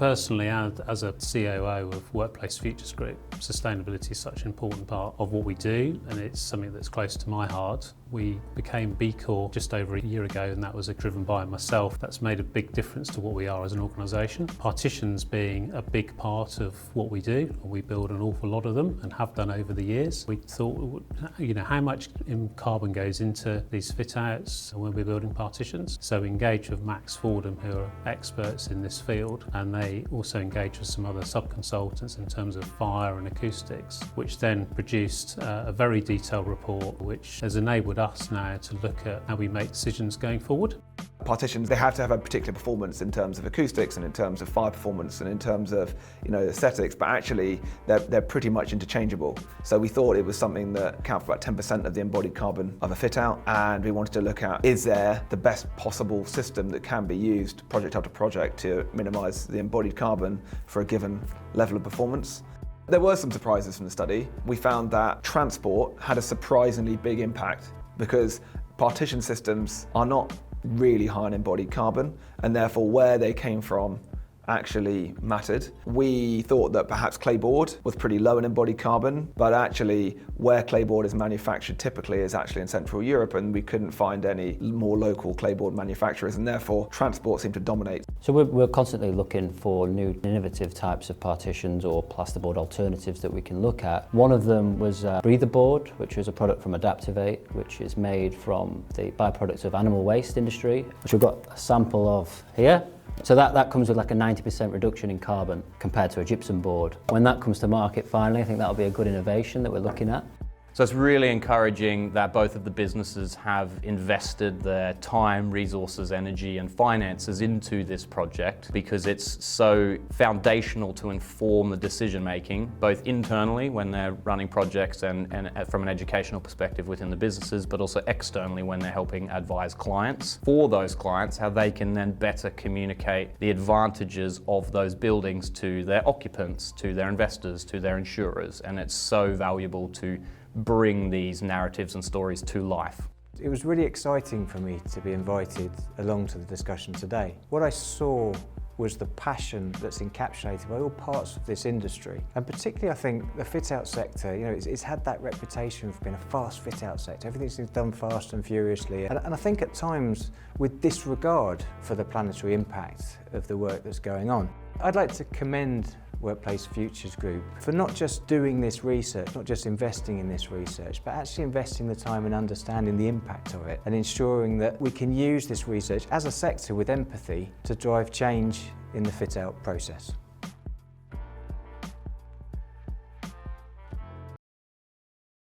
Personally, as a COO of Workplace Futures Group, sustainability is such an important part of what we do, and it's something that's close to my heart. We became B Corp just over a year ago, and that was driven by myself. That's made a big difference to what we are as an organisation. Partitions being a big part of what we do, we build an awful lot of them and have done over the years. We thought, how much carbon goes into these fit outs when we're building partitions. So we engaged with Max Fordham, who are experts in this field, and they also engaged with some other sub-consultants in terms of fire and acoustics, which then produced a very detailed report which has enabled us now to look at how we make decisions going forward. Partitions, they have to have a particular performance in terms of acoustics and in terms of fire performance and in terms of aesthetics, but actually they're pretty much interchangeable. So we thought it was something that accounted for about 10% of the embodied carbon of a fit out, and we wanted to look at, is there the best possible system that can be used project after project to minimise the embodied carbon for a given level of performance. There were some surprises from the study. We found that transport had a surprisingly big impact because partition systems are not really high in embodied carbon, and therefore where they came from actually mattered. We thought that perhaps clayboard was pretty low in embodied carbon, but actually where clayboard is manufactured typically is actually in Central Europe, and we couldn't find any more local clayboard manufacturers, and therefore transport seemed to dominate. So we're constantly looking for new innovative types of partitions or plasterboard alternatives that we can look at. One of them was breather board, which is a product from Adaptivate, which is made from the byproducts of animal waste industry, which we've got a sample of here. So that comes with like a 90% reduction in carbon compared to a gypsum board. When that comes to market finally, I think that'll be a good innovation that we're looking at. So it's really encouraging that both of the businesses have invested their time, resources, energy and finances into this project because it's so foundational to inform the decision making, both internally when they're running projects and from an educational perspective within the businesses, but also externally when they're helping advise clients. For those clients, how they can then better communicate the advantages of those buildings to their occupants, to their investors, to their insurers. And it's so valuable to bring these narratives and stories to life. It was really exciting for me to be invited along to the discussion today. What I saw was the passion that's encapsulated by all parts of this industry. And particularly I think the fit-out sector, it's had that reputation for being a fast fit-out sector. Everything's done fast and furiously. And I think at times with disregard for the planetary impact of the work that's going on. I'd like to commend Workplace Futures Group for not just doing this research, not just investing in this research, but actually investing the time in understanding the impact of it and ensuring that we can use this research as a sector with empathy to drive change in the fit-out process.